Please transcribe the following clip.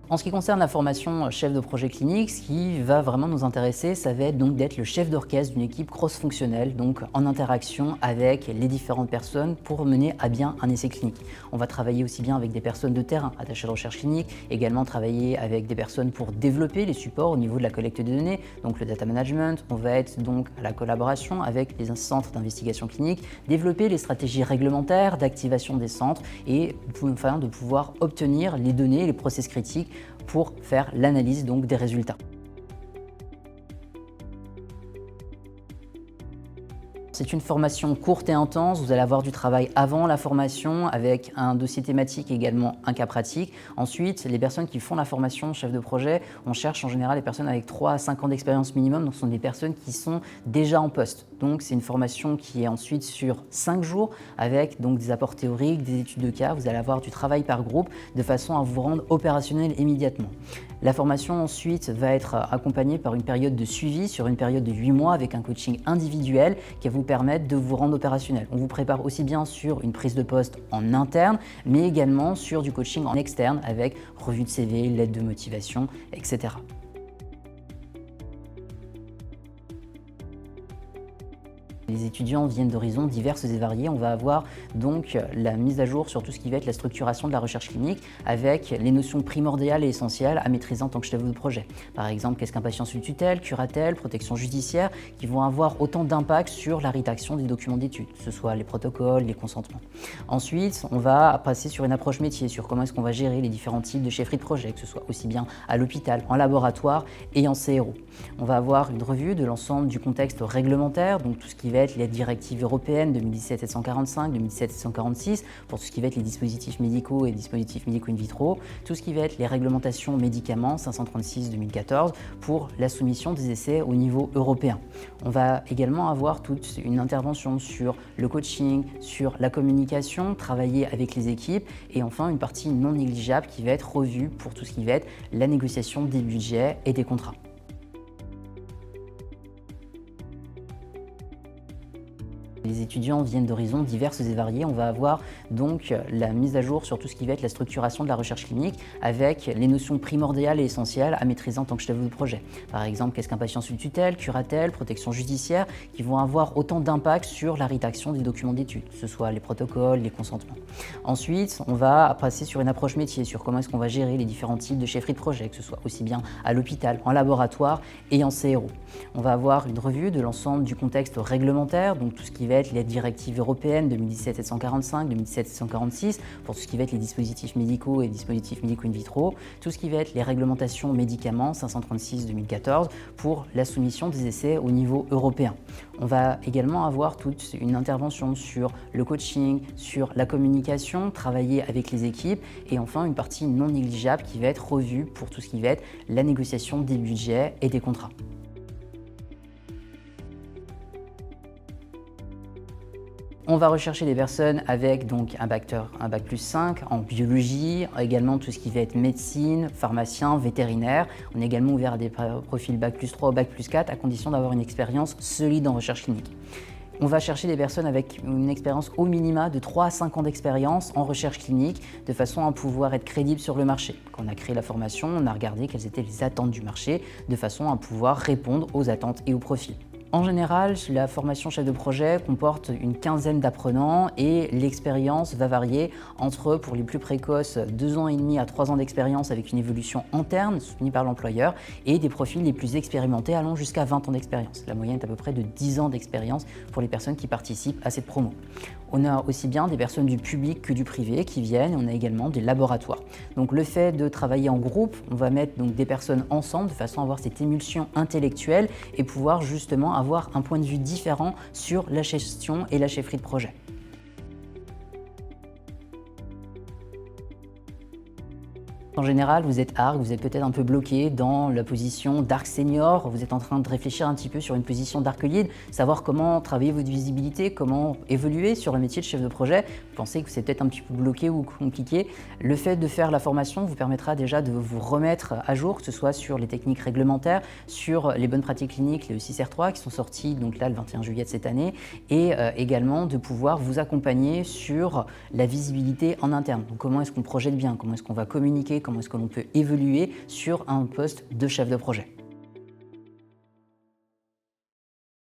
En ce qui concerne la formation chef de projet clinique, ce qui va vraiment nous intéresser, ça va être donc d'être le chef d'orchestre d'une équipe cross-fonctionnelle, donc en interaction avec les différentes personnes pour mener à bien un essai clinique. On va travailler aussi bien avec des personnes de terrain attachées à la recherche clinique, également travailler avec des personnes pour développer les supports au niveau de la collecte de données, donc le data management. On va être donc à la collaboration avec les centres d'investigation clinique, développer les stratégies réglementaires d'activation des centres et enfin de pouvoir obtenir les données et les process critiques pour faire l'analyse donc des résultats. C'est une formation courte et intense, vous allez avoir du travail avant la formation avec un dossier thématique et également un cas pratique. Ensuite, les personnes qui font la formation chef de projet, on cherche en général les personnes avec 3 à 5 ans d'expérience minimum, donc ce sont des personnes qui sont déjà en poste. Donc c'est une formation qui est ensuite sur 5 jours avec donc des apports théoriques, des études de cas, vous allez avoir du travail par groupe de façon à vous rendre opérationnel immédiatement. La formation ensuite va être accompagnée par une période de suivi sur une période de 8 mois avec un coaching individuel qui va vous permettre de vous rendre opérationnel. On vous prépare aussi bien sur une prise de poste en interne, mais également sur du coaching en externe avec revue de CV, lettre de motivation, etc. Les étudiants viennent d'horizons divers et variés. On va avoir donc la mise à jour sur tout ce qui va être la structuration de la recherche clinique avec les notions primordiales et essentielles à maîtriser en tant que chef de projet. Par exemple, qu'est-ce qu'un patient sous tutelle, curatelle, protection judiciaire, qui vont avoir autant d'impact sur la rédaction des documents d'études, que ce soit les protocoles, les consentements. Ensuite, on va passer sur une approche métier, sur comment est-ce qu'on va gérer les différents types de chefferie de projet, que ce soit aussi bien à l'hôpital, en laboratoire et en CRO. On va avoir une revue de l'ensemble du contexte réglementaire, donc tout ce qui va être les directives européennes 2017-745, 2017-746, pour tout ce qui va être les dispositifs médicaux et dispositifs médicaux in vitro, tout ce qui va être les réglementations médicaments 536-2014 pour la soumission des essais au niveau européen. On va également avoir toute une intervention sur le coaching, sur la communication, travailler avec les équipes et enfin une partie non négligeable qui va être revue pour tout ce qui va être la négociation des budgets et des contrats. Les étudiants viennent d'horizons divers et variés. On va avoir donc la mise à jour sur tout ce qui va être la structuration de la recherche clinique avec les notions primordiales et essentielles à maîtriser en tant que chef de projet. Par exemple, qu'est-ce qu'un patient sous tutelle, curatelle, protection judiciaire, qui vont avoir autant d'impact sur la rédaction des documents d'études, que ce soit les protocoles, les consentements. Ensuite, on va passer sur une approche métier, sur comment est-ce qu'on va gérer les différents types de chefferie de projet, que ce soit aussi bien à l'hôpital, en laboratoire et en CRO. On va avoir une revue de l'ensemble du contexte réglementaire, donc tout ce qui va être les directives européennes 2017-745, 2017-746 pour tout ce qui va être les dispositifs médicaux et dispositifs médicaux in vitro, tout ce qui va être les réglementations médicaments 536-2014 pour la soumission des essais au niveau européen. On va également avoir toute une intervention sur le coaching, sur la communication, travailler avec les équipes et enfin une partie non négligeable qui va être revue pour tout ce qui va être la négociation des budgets et des contrats. On va rechercher des personnes avec donc un bac plus 5 en biologie, également tout ce qui va être médecine, pharmacien, vétérinaire. On est également ouvert à des profils bac plus 3 ou bac plus 4 à condition d'avoir une expérience solide en recherche clinique. On va chercher des personnes avec une expérience au minima de 3 à 5 ans d'expérience en recherche clinique de façon à pouvoir être crédible sur le marché. Quand on a créé la formation, on a regardé quelles étaient les attentes du marché de façon à pouvoir répondre aux attentes et aux profils. En général, la formation chef de projet comporte une quinzaine d'apprenants et l'expérience va varier entre, pour les plus précoces, 2 ans et demi à 3 ans d'expérience avec une évolution interne soutenue par l'employeur et des profils les plus expérimentés allant jusqu'à 20 ans d'expérience. La moyenne est à peu près de 10 ans d'expérience pour les personnes qui participent à cette promo. On a aussi bien des personnes du public que du privé qui viennent, on a également des laboratoires. Donc le fait de travailler en groupe, on va mettre donc des personnes ensemble de façon à avoir cette émulsion intellectuelle et pouvoir justement avoir un point de vue différent sur la gestion et la chefferie de projet. En général, vous êtes ARC, vous êtes peut-être un peu bloqué dans la position d'ARC senior, vous êtes en train de réfléchir un petit peu sur une position d'ARC lead, savoir comment travailler votre visibilité, comment évoluer sur le métier de chef de projet. Vous pensez que c'est peut-être un petit peu bloqué ou compliqué. Le fait de faire la formation vous permettra déjà de vous remettre à jour, que ce soit sur les techniques réglementaires, sur les bonnes pratiques cliniques, les ECIR3 qui sont sortis donc là le 21 juillet de cette année, et également de pouvoir vous accompagner sur la visibilité en interne. Donc, comment est-ce qu'on projette bien, comment est-ce qu'on va communiquer, comment est-ce que l'on peut évoluer sur un poste de chef de projet.